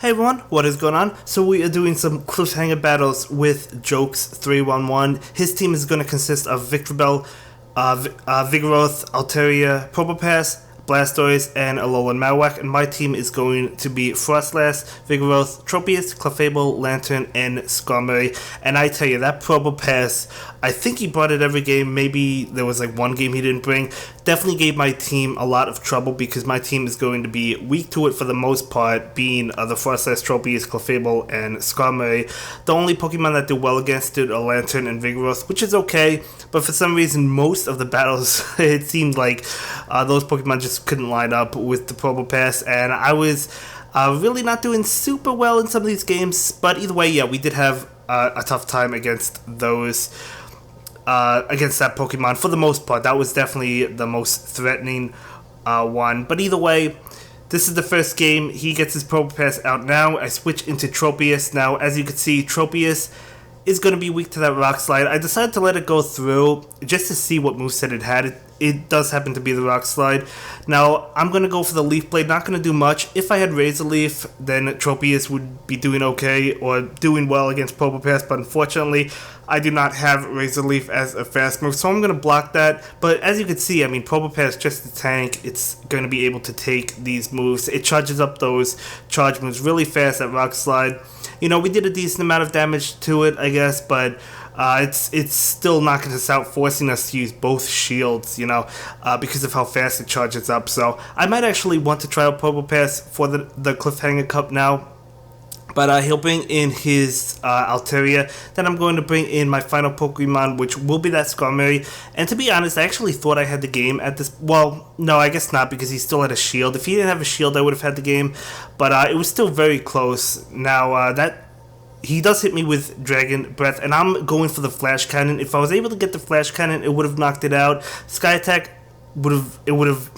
Hey everyone, what is going on? So we are doing some Cliffhanger battles with JOKES311. His team is going to consist of Vigoroth, Altaria, Probopass, Blastoise, and Alolan Ninetales, and my team is going to be Frostlass, Vigoroth, Tropius, Clefable, Lantern, and Skarmory. And I tell you, that Probopass, I think he brought it every game. Maybe there was like one game he didn't bring. Definitely gave my team a lot of trouble because my team is going to be weak to it for the most part, being the Frostlass, Tropius, Clefable, and Skarmory. The only Pokemon that do well against it are Lantern and Vigoroth, which is okay, but for some reason most of the battles it seemed like those Pokemon just couldn't line up with the Probopass, and I was really not doing super well in some of these games. But either way, yeah, we did have a tough time against those against that Pokemon for the most part. That was definitely the most threatening one. But either way, this is the first game. He gets his Probopass out now. I switch into Tropius. Now, as you can see, Tropius is going to be weak to that Rock Slide. I decided to let it go through just to see what moveset it had. It does happen to be the Rock Slide. Now, I'm going to go for the Leaf Blade. Not going to do much. If I had Razor Leaf, then Tropius would be doing okay or doing well against Probopass, but unfortunately, I do not have Razor Leaf as a fast move, so I'm going to block that. But as you can see, I mean, Probopass, just a tank, it's going to be able to take these moves. It charges up those charge moves really fast at Rock Slide. You know, we did a decent amount of damage to it, I guess, but it's still knocking us out, forcing us to use both shields, you know, because of how fast it charges up. So I might actually want to try out Probopass for the Cliffhanger Cup now. But he'll bring in his Altaria. Then I'm going to bring in my final Pokemon, which will be that Skarmory. And to be honest, I actually thought I had the game at this... Well, no, I guess not, because he still had a shield. If he didn't have a shield, I would have had the game. But it was still very close. Now, he does hit me with Dragon Breath, and I'm going for the Flash Cannon. If I was able to get the Flash Cannon, it would have knocked it out. Sky Attack would have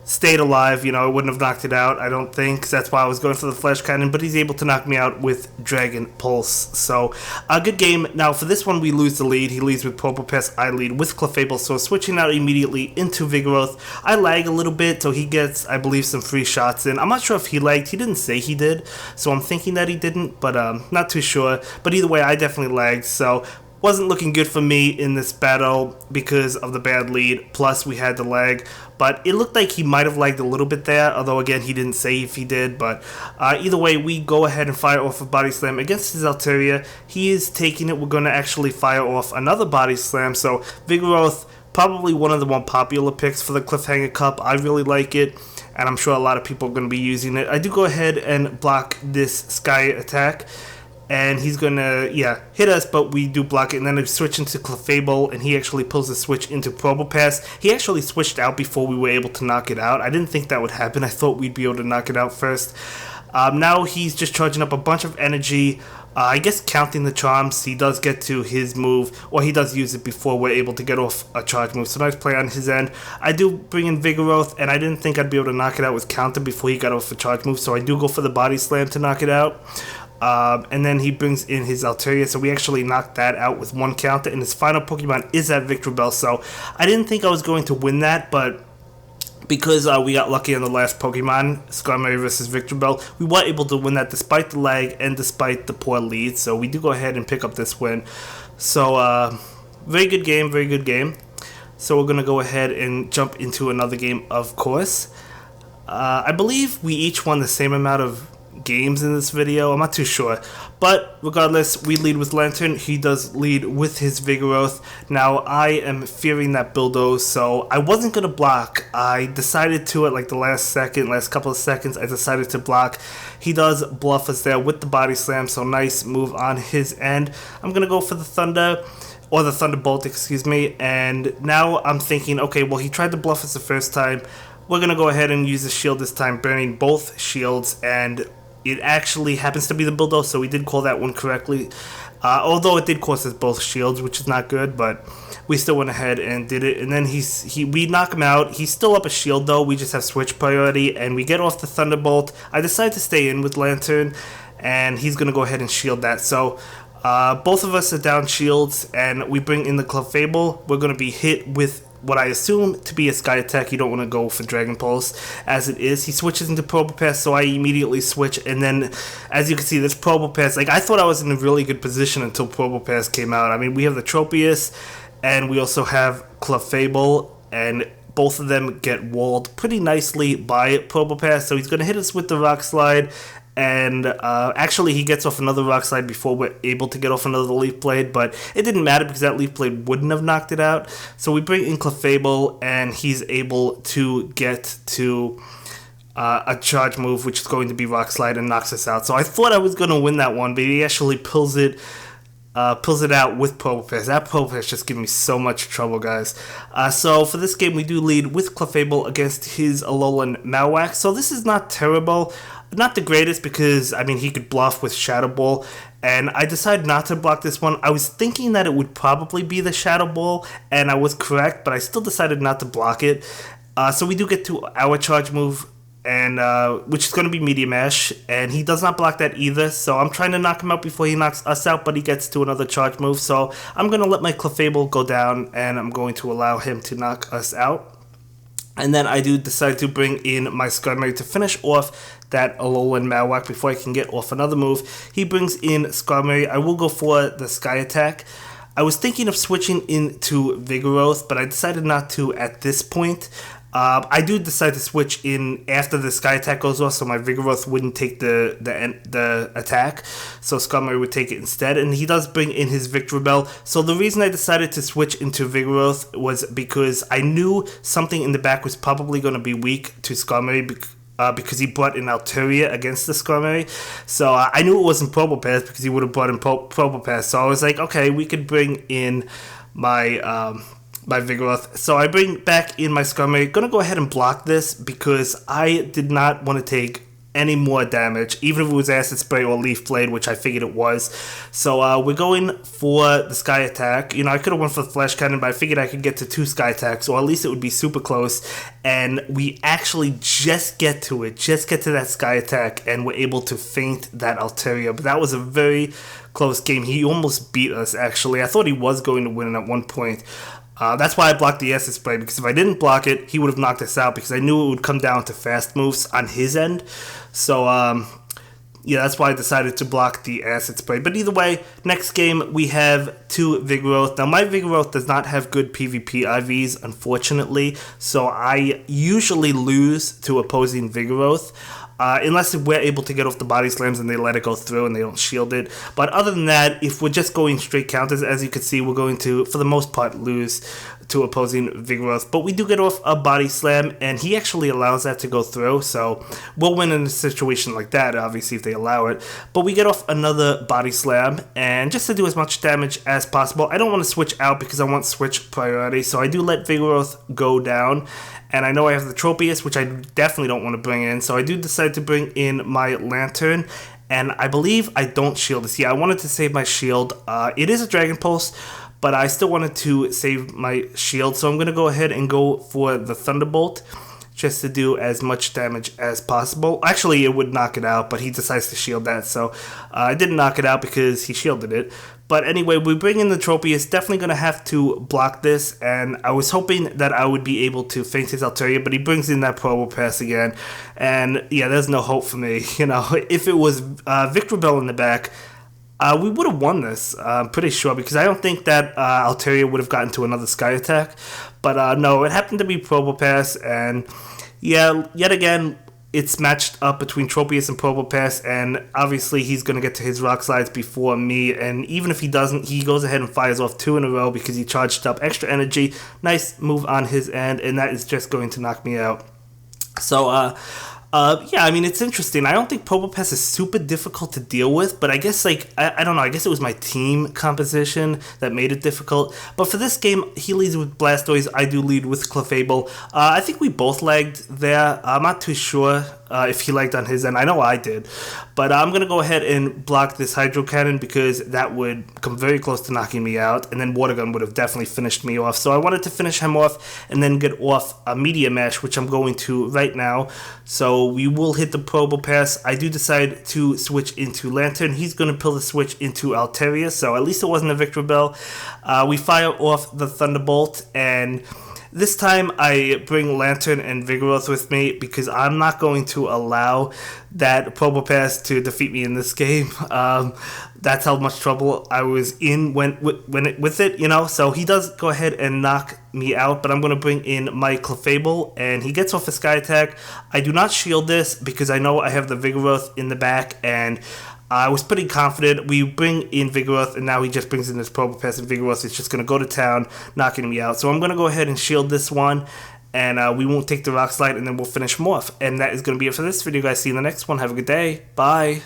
stayed alive, you know, it wouldn't have knocked it out, I don't think. That's why I was going for the Flash Cannon, but he's able to knock me out with Dragon Pulse. So, a good game. Now, for this one, we lose the lead. He leads with Probopass, I lead with Clefable, so switching out immediately into Vigoroth. I lag a little bit, so he gets, I believe, some free shots in. I'm not sure if he lagged. He didn't say he did, so I'm thinking that he didn't, but not too sure. But either way, I definitely lagged, so wasn't looking good for me in this battle because of the bad lead, plus we had the lag. But it looked like he might have lagged a little bit there, although again he didn't say if he did. But either way, we go ahead and fire off a Body Slam against his Altaria. He is taking it. We're going to actually fire off another Body Slam. So Vigoroth, probably one of the more popular picks for the Cliffhanger Cup. I really like it, and I'm sure a lot of people are going to be using it. I do go ahead and block this Sky Attack, and he's gonna, hit us, but we do block it. And then we switch into Clefable, and he actually pulls the switch into Probopass. He actually switched out before we were able to knock it out. I didn't think that would happen. I thought we'd be able to knock it out first. Now he's just charging up a bunch of energy. I guess counting the charms, he does get to his move, or he does use it before we're able to get off a charge move. So nice play on his end. I do bring in Vigoroth, and I didn't think I'd be able to knock it out with counter before he got off a charge move. So I do go for the Body Slam to knock it out. And then he brings in his Altaria, so we actually knocked that out with one counter, and his final Pokemon is that Victreebel. So I didn't think I was going to win that, but because we got lucky on the last Pokemon, Skarmory versus Victreebel, we were able to win that despite the lag and despite the poor lead. So we do go ahead and pick up this win. So very good game, very good game. So we're going to go ahead and jump into another game, of course. I believe we each won the same amount of games in this video. I'm not too sure, but regardless, we lead with Lantern. He does lead with his Vigoroth. Now I am fearing that Bulldoze, so I wasn't gonna block. I decided to at like the last couple of seconds, I decided to block. He does bluff us there with the Body Slam, so nice move on his end. I'm gonna go for the Thunder, or the Thunderbolt, excuse me. And now I'm thinking, okay, well, he tried to bluff us the first time. We're gonna go ahead and use the shield this time, burning both shields, and it actually happens to be the Bulldoze, so we did call that one correctly. Although it did cost us both shields, which is not good, but we still went ahead and did it. And then we knock him out. He's still up a shield, though. We just have switch priority, and we get off the Thunderbolt. I decide to stay in with Lantern, and he's going to go ahead and shield that. So both of us are down shields, and we bring in the Clefable. We're going to be hit with what I assume to be a Sky Attack. You don't want to go for Dragon Pulse as it is. He switches into Probopass, so I immediately switch, and then as you can see, this Probopass, like I thought I was in a really good position until Probopass came out. I mean, we have the Tropius, and we also have Clefable, and both of them get walled pretty nicely by Probopass, so he's going to hit us with the Rock Slide, and actually he gets off another Rock Slide before we're able to get off another Leaf Blade, but it didn't matter because that Leaf Blade wouldn't have knocked it out. So we bring in Clefable, and he's able to get to a charge move, which is going to be Rock Slide, and knocks us out. So I thought I was going to win that one, but he actually pulls it out with Probopass. That Probopass just gave me so much trouble, guys. So for this game, we do lead with Clefable against his Alolan Marowak. So this is not terrible. Not the greatest because, I mean, he could bluff with Shadow Ball, and I decided not to block this one. I was thinking that it would probably be the Shadow Ball, and I was correct, but I still decided not to block it. So we do get to our charge move, and which is going to be Meteor Mash, and he does not block that either, so I'm trying to knock him out before he knocks us out, but he gets to another charge move, so I'm going to let my Clefable go down, and I'm going to allow him to knock us out. And then I do decide to bring in my Skarmory to finish off that Alolan Marowak before I can get off another move. He brings in Skarmory. I will go for the Sky Attack. I was thinking of switching into Vigoroth, but I decided not to at this point. I do decide to switch in after the Sky Attack goes off, so my Vigoroth wouldn't take the attack, so Skarmory would take it instead, and he does bring in his Victreebel. So the reason I decided to switch into Vigoroth was because I knew something in the back was probably going to be weak to Skarmory because he brought in Altaria against the Skarmory. So I knew it wasn't Probopass because he would have brought in Probopass, so I was like, okay, we could bring in my Vigoroth. So I bring back in my Skarmory. Gonna go ahead and block this because I did not want to take any more damage, even if it was Acid Spray or Leaf Blade, which I figured it was. So we're going for the Sky Attack. You know, I could have went for the Flash Cannon, but I figured I could get to 2 Sky Attacks, or at least it would be super close. And we actually just get to that Sky Attack, and we're able to feint that Altaria. But that was a very close game. He almost beat us, actually. I thought he was going to win at one point. That's why I blocked the Acid Spray, because if I didn't block it, he would have knocked us out, because I knew it would come down to fast moves on his end. So, yeah, that's why I decided to block the Acid Spray. But either way, next game, we have 2 Vigoroth. Now, my Vigoroth does not have good PvP IVs, unfortunately, so I usually lose to opposing Vigoroth. Unless we're able to get off the body slams and they let it go through and they don't shield it. But other than that, if we're just going straight counters, as you can see, we're going to, for the most part, lose to opposing Vigoroth. But we do get off a body slam, and he actually allows that to go through. So we'll win in a situation like that, obviously, if they allow it. But we get off another body slam, and just to do as much damage as possible, I don't want to switch out because I want switch priority. So I do let Vigoroth go down. And I know I have the Tropius, which I definitely don't want to bring in. So I do decide to bring in my Lantern. And I believe I don't shield this. Yeah, I wanted to save my shield. It is a Dragon Pulse, but I still wanted to save my shield. So I'm going to go ahead and go for the Thunderbolt, just to do as much damage as possible. Actually, it would knock it out, but he decides to shield that. So I didn't knock it out because he shielded it. But anyway, we bring in the Tropius. Definitely going to have to block this, and I was hoping that I would be able to feint his Altaria, but he brings in that Probopass again, and yeah, there's no hope for me. You know, if it was Victreebel in the back, we would have won this, I'm pretty sure, because I don't think that Altaria would have gotten to another Sky Attack, but no, it happened to be Probopass, and yeah, yet again, it's matched up between Tropius and Probopass, and obviously he's going to get to his Rock Slides before me, and even if he doesn't, he goes ahead and fires off 2 in a row because he charged up extra energy. Nice move on his end, and that is just going to knock me out. So, yeah, I mean, it's interesting. I don't think Probopass is super difficult to deal with, but I guess, like, I don't know, I guess it was my team composition that made it difficult. But for this game, he leads with Blastoise, I do lead with Clefable. I think we both lagged there. I'm not too sure if he lagged on his end. I know I did. But I'm going to go ahead and block this Hydro Cannon because that would come very close to knocking me out, and then Water Gun would have definitely finished me off. So I wanted to finish him off and then get off a Meteor Mash, which I'm going to right now. So we will hit the Probopass. I do decide to switch into Lantern. He's going to pull the switch into Altaria, so at least it wasn't a Victreebel. We fire off the Thunderbolt, and This time I bring Lantern and Vigoroth with me because I'm not going to allow that Probopass to defeat me in this game. That's how much trouble I was in with it, you know. So he does go ahead and knock me out, but I'm going to bring in my Clefable, and he gets off a Sky Attack. I do not shield this because I know I have the Vigoroth in the back, and I was pretty confident. We bring in Vigoroth, and now he just brings in this Probopass, and Vigoroth is just going to go to town, knocking me out. So I'm going to go ahead and shield this one, and we won't take the Rock Slide, and then we'll finish him off. And that is going to be it for this video, guys. See you in the next one. Have a good day. Bye.